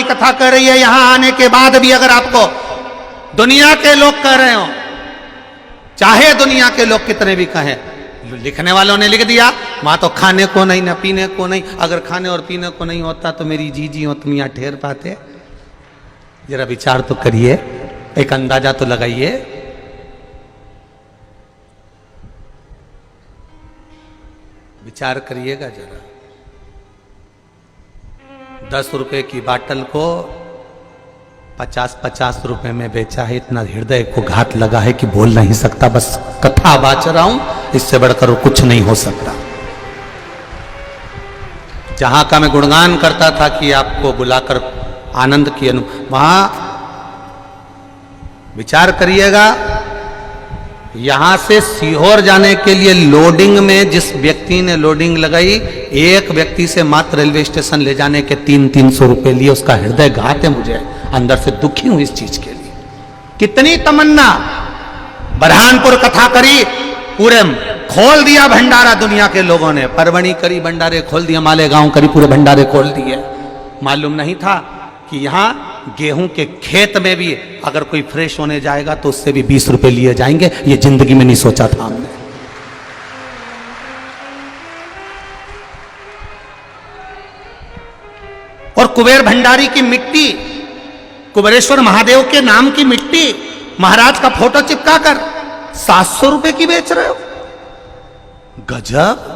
कथा कर रही है, यहां आने के बाद भी अगर आपको दुनिया के लोग कह रहे हो, चाहे दुनिया के लोग कितने भी कहें, लिखने वालों ने लिख दिया वहां तो खाने को नहीं, ना पीने को नहीं। अगर खाने और पीने को नहीं होता तो मेरी जीजी हो तुम यहां ठहर पाते? जरा विचार तो करिए, एक अंदाजा तो लगाइए। विचार करिएगा जरा। 10 रुपए की बाटल को 50-50 रुपए में बेचा है। इतना हृदय को घात लगा है कि बोल नहीं सकता, बस कथा बाच रहा हूं, इससे बढ़कर कुछ नहीं हो सकता। जहां का मैं गुणगान करता था कि आपको बुलाकर आनंद की वहां विचार करिएगा, यहां से सीहोर जाने के लिए लोडिंग में जिस व्यक्ति ने लोडिंग लगाई, एक व्यक्ति से मात्र रेलवे स्टेशन ले जाने के 300-300 रुपए लिए। उसका हृदय घात है, मुझे अंदर से दुखी हूं इस चीज के लिए। कितनी तमन्ना, बरहानपुर कथा करी, पूरे खोल दिया भंडारा दुनिया के लोगों ने। परवणी करी, भंडारे खोल दिया, मालेगांव करी, पूरे भंडारे खोल दिए। मालूम नहीं था कि यहां गेहूं के खेत में भी अगर कोई फ्रेश होने जाएगा तो उससे भी 20 रुपए लिए जाएंगे। ये जिंदगी में नहीं सोचा था हमने। और कुबेर भंडारी की मिट्टी, कुबेरेश्वर महादेव के नाम की मिट्टी, महाराज का फोटो चिपका कर 700 रुपए की बेच रहे हो। गजब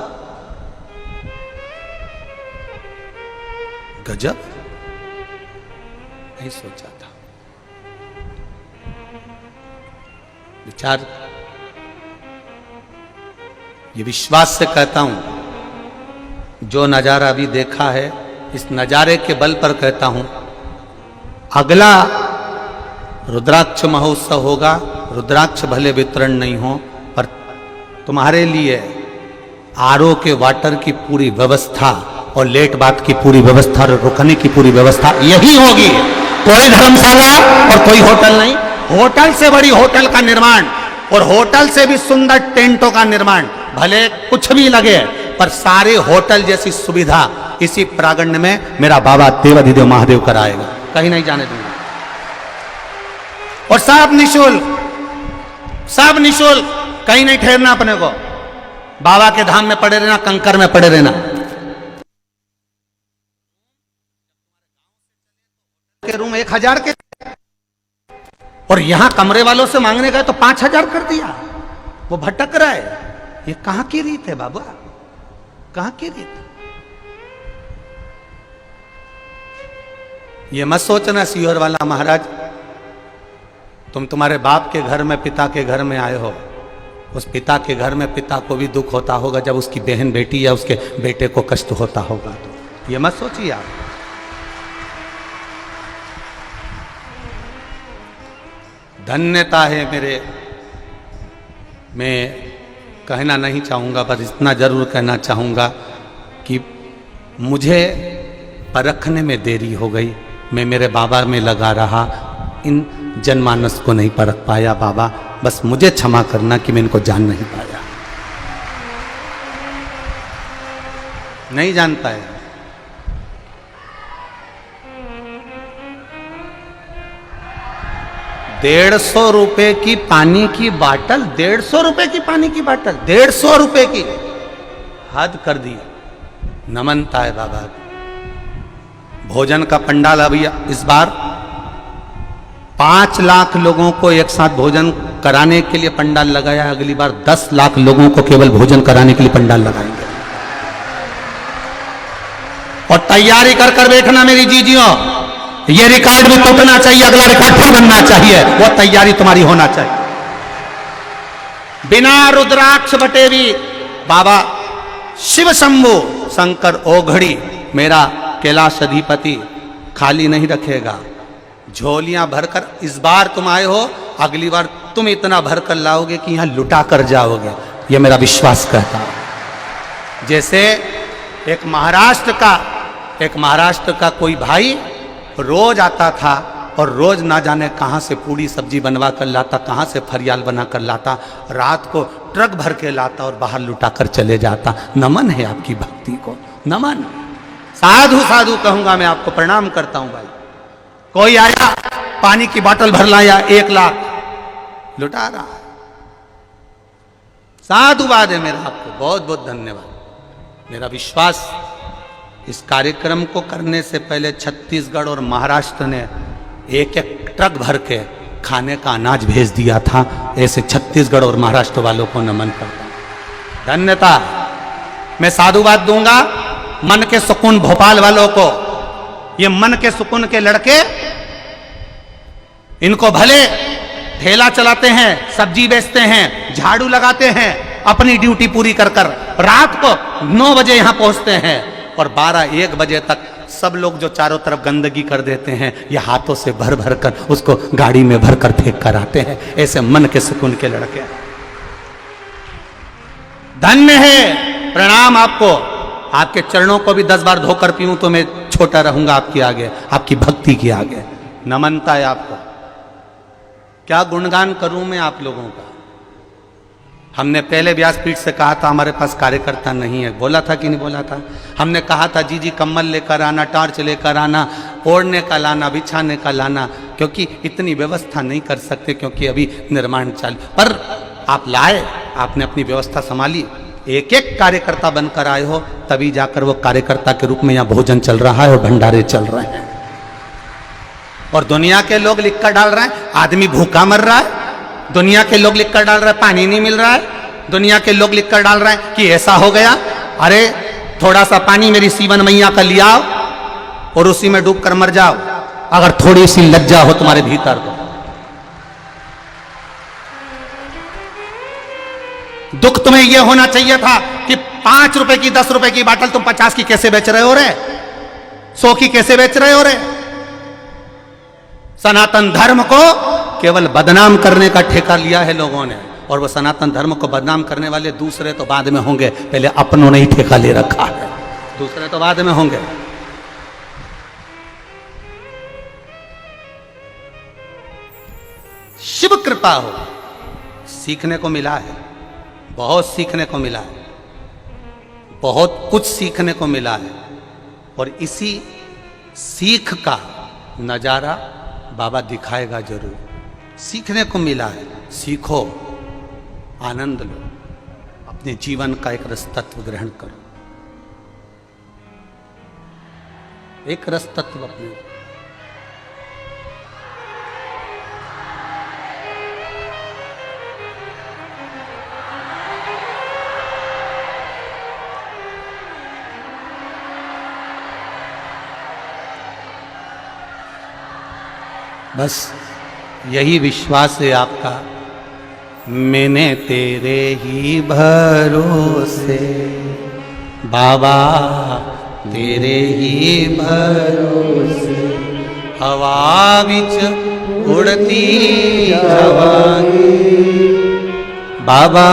गजब, नहीं सोचा था। विचार, ये विश्वास से कहता हूं, जो नजारा अभी देखा है इस नजारे के बल पर कहता हूं, अगला रुद्राक्ष महोत्सव होगा, रुद्राक्ष भले वितरण नहीं हो, पर तुम्हारे लिए आरओ के वाटर की पूरी व्यवस्था और लेट बात की पूरी व्यवस्था और रुकने की पूरी व्यवस्था यही होगी। कोई धर्मशाला और कोई होटल नहीं। होटल से बड़ी होटल का निर्माण और होटल से भी सुंदर टेंटों का निर्माण, भले कुछ भी लगे, पर सारे होटल जैसी सुविधा इसी प्रांगण में मेरा बाबा देवाधिदेव महादेव कराएगा, कहीं नहीं जाने दूंगा। और सब निःशुल्क, सब निःशुल्क, कहीं नहीं ठहरना अपने को। बाबा के धाम में पड़े रहना, कंकर में पड़े रहना। के रूम 1000 के, और यहां कमरे वालों से मांगने गए तो 5000 कर दिया। वो भटक रहा है। ये कहां की रीत है बाबा, कहां की रीत? ये मत सोचना सीहोर वाला महाराज, तुम तुम्हारे बाप के घर में, पिता के घर में आए हो। उस पिता के घर में पिता को भी दुख होता होगा जब उसकी बहन बेटी या उसके बेटे को कष्ट होता होगा। तो ये मत सोचिए आप। धन्यता है मेरे, मैं कहना नहीं चाहूँगा, बस इतना जरूर कहना चाहूँगा कि मुझे परखने में देरी हो गई। मैं मेरे बाबा में लगा रहा, इन जनमानस को नहीं परख पाया। बाबा बस मुझे क्षमा करना कि मैं इनको जान नहीं पाया, नहीं जान पाया। ₹150 की पानी की बाटल, 150 रुपए की पानी की बाटल, 150 रुपए की, हद कर दी। नमनता है बाबा। भोजन का पंडाल अभी इस बार 5 लाख लोगों को एक साथ भोजन कराने के लिए पंडाल लगाया। अगली बार 10 लाख लोगों को केवल भोजन कराने के लिए पंडाल लगाएंगे। और तैयारी कर कर बैठना मेरी जीजियों, ये रिकॉर्ड भी टूटना चाहिए, अगला रिकॉर्ड फिर बनना चाहिए, वो तैयारी तुम्हारी होना चाहिए। बिना रुद्राक्ष बटे भी बाबा शिव शंभु शंकर ओघड़ी मेरा कैलाश अधिपति खाली नहीं रखेगा। झोलियां भरकर, इस बार तुम आए हो, अगली बार तुम इतना भरकर लाओगे कि यहां लुटा कर जाओगे, यह मेरा विश्वास कहता है। जैसे एक महाराष्ट्र का कोई भाई रोज आता था और रोज ना जाने कहां से पूड़ी सब्जी बनवा कर लाता, कहां से फरियाल बना कर लाता, रात को ट्रक भर के लाता और बाहर लुटा कर चले जाता। नमन है आपकी भक्ति को, नमन। साधु साधु कहूंगा मैं, आपको प्रणाम करता हूं भाई। कोई आया पानी की बोतल भर लाया 1 लाख लुटा रहा है। साधुवाद है मेरा आपको, बहुत बहुत धन्यवाद। मेरा विश्वास इस कार्यक्रम को करने से पहले छत्तीसगढ़ और महाराष्ट्र ने एक ट्रक भर के खाने का अनाज भेज दिया था। ऐसे छत्तीसगढ़ और महाराष्ट्र वालों को नमन करता हूं, धन्यता। मैं साधुवाद दूंगा मन के सुकून भोपाल वालों को। ये मन के सुकून के लड़के, इनको भले ठेला चलाते हैं, सब्जी बेचते हैं, झाड़ू लगाते हैं, अपनी ड्यूटी पूरी कर कर रात को 9 बजे यहां पहुंचते हैं और 12-1 बजे तक सब लोग जो चारों तरफ गंदगी कर देते हैं, ये हाथों से भर भर कर उसको गाड़ी में भर कर फेंक कर आते हैं। ऐसे मन के सुकून के लड़के, धन्य है। प्रणाम आपको। आपके चरणों को भी 10 बार धोकर पीऊं तो मैं छोटा रहूंगा आपके आगे, आपकी भक्ति के आगे। नमनता है आपको। क्या गुणगान करूं मैं आप लोगों का। हमने पहले व्यासपीठ से कहा था हमारे पास कार्यकर्ता नहीं है, बोला था कि नहीं बोला था। हमने कहा था जी कम्बल लेकर आना, टॉर्च लेकर आना, ओढ़ने का लाना, बिछाने का लाना, क्योंकि इतनी व्यवस्था नहीं कर सकते क्योंकि अभी निर्माण चालू। पर आप लाए, आपने अपनी व्यवस्था संभाली, एक एक कार्यकर्ता बनकर आए हो, तभी जाकर वो कार्यकर्ता के रूप में यहाँ भोजन चल रहा है और भंडारे चल रहे हैं। और दुनिया के लोग लिखकर डाल रहे हैं आदमी भूखा मर रहा है, दुनिया के लोग लिखकर डाल रहे हैं पानी नहीं मिल रहा है, दुनिया के लोग लिखकर डाल रहे हैं कि ऐसा हो गया। अरे थोड़ा सा पानी मेरी सीवन मैया का लिया और उसी में डूब कर मर जाओ, अगर थोड़ी सी लज्जा हो तुम्हारे भीतर तो। दुख तुम्हें यह होना चाहिए था कि 5 रुपए की 10 रुपए की बाटल तुम 50 की कैसे बेच रहे हो रे, 100 की कैसे बेच रहे हो रे। सनातन धर्म को केवल बदनाम करने का ठेका लिया है लोगों ने, और वो सनातन धर्म को बदनाम करने वाले दूसरे तो बाद में होंगे, पहले अपनों ने ही ठेका ले रखा है, दूसरे तो बाद में होंगे। शिव कृपा हो, सीखने को मिला है, बहुत सीखने को मिला है, बहुत कुछ सीखने को मिला है। और इसी सीख का नजारा बाबा दिखाएगा जरूर। सीखने को मिला है, सीखो, आनंद लो, अपने जीवन का एक रस तत्व ग्रहण करो, एक रस तत्व अपने। बस यही विश्वास है आपका, मैंने तेरे ही भरोसे बाबा, तेरे ही भरोसे हवा विच उड़ती जावांगी बाबा,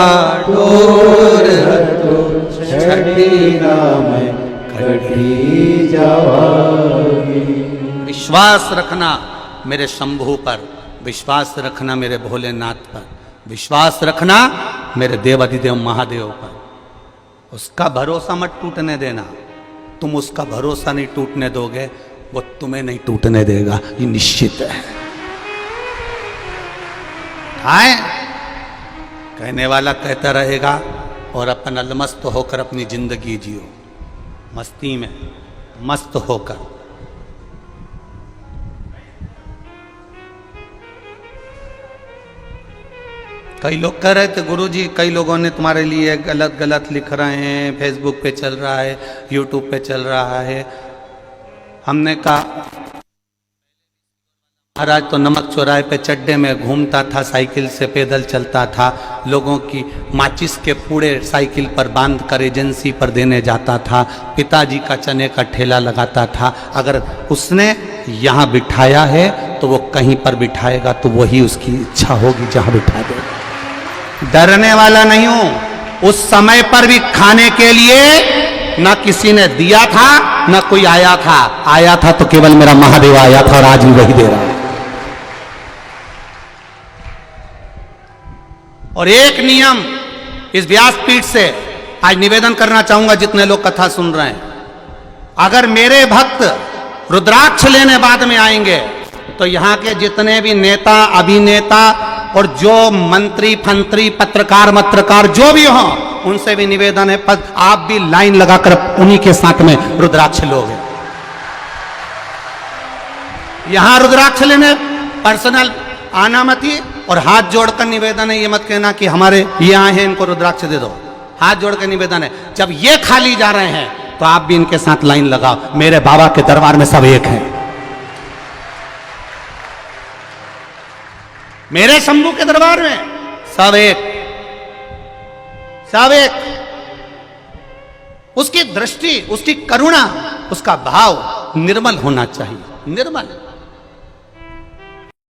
डोर तो छड़ी ना मैं कटी जावांगी। विश्वास रखना मेरे शंभू पर, विश्वास रखना मेरे भोलेनाथ पर, विश्वास रखना मेरे देवाधिदेव महादेव पर। उसका भरोसा मत टूटने देना। तुम उसका भरोसा नहीं टूटने दोगे, वो तुम्हें नहीं टूटने देगा, ये निश्चित है। आए कहने वाला कहता रहेगा और अपन अलमस्त होकर अपनी जिंदगी जियो, मस्ती में मस्त होकर। कई लोग कह रहे थे गुरुजी, कई लोगों ने तुम्हारे लिए गलत गलत लिख रहे हैं, फेसबुक पे चल रहा है, यूट्यूब पे चल रहा है। हमने कहा महाराज तो नमक चौराहे पे चड्डे में घूमता था, साइकिल से पैदल चलता था, लोगों की माचिस के पूड़े साइकिल पर बांध कर एजेंसी पर देने जाता था, पिताजी का चने का ठेला लगाता था। अगर उसने यहाँ बिठाया है तो वो कहीं पर बिठाएगा, तो वही उसकी इच्छा होगी जहाँ बिठा देगा। डरने वाला नहीं हूं। उस समय पर भी खाने के लिए ना किसी ने दिया था, ना कोई आया था। आया था तो केवल मेरा महादेव आया था, और आज भी वही दे रहा है। और एक नियम इस व्यासपीठ से आज निवेदन करना चाहूंगा, जितने लोग कथा सुन रहे हैं, अगर मेरे भक्त रुद्राक्ष लेने बाद में आएंगे तो यहाँ के जितने भी नेता अभिनेता और जो मंत्री फंत्री पत्रकार जो भी हो, उनसे भी निवेदन है आप भी लाइन लगाकर उन्हीं के साथ में रुद्राक्ष लोगे। यहां रुद्राक्ष लेने पर्सनल आना मत ही, और हाथ जोड़कर निवेदन है, ये मत कहना कि हमारे ये आए हैं इनको रुद्राक्ष दे दो। हाथ जोड़कर निवेदन है, जब ये खाली जा रहे हैं तो आप भी इनके साथ लाइन लगाओ। मेरे बाबा के दरबार में सब एक हैं, मेरे शंभू के दरबार में सब एक, सब एक। उसकी दृष्टि, उसकी करुणा, उसका भाव निर्मल होना चाहिए, निर्मल।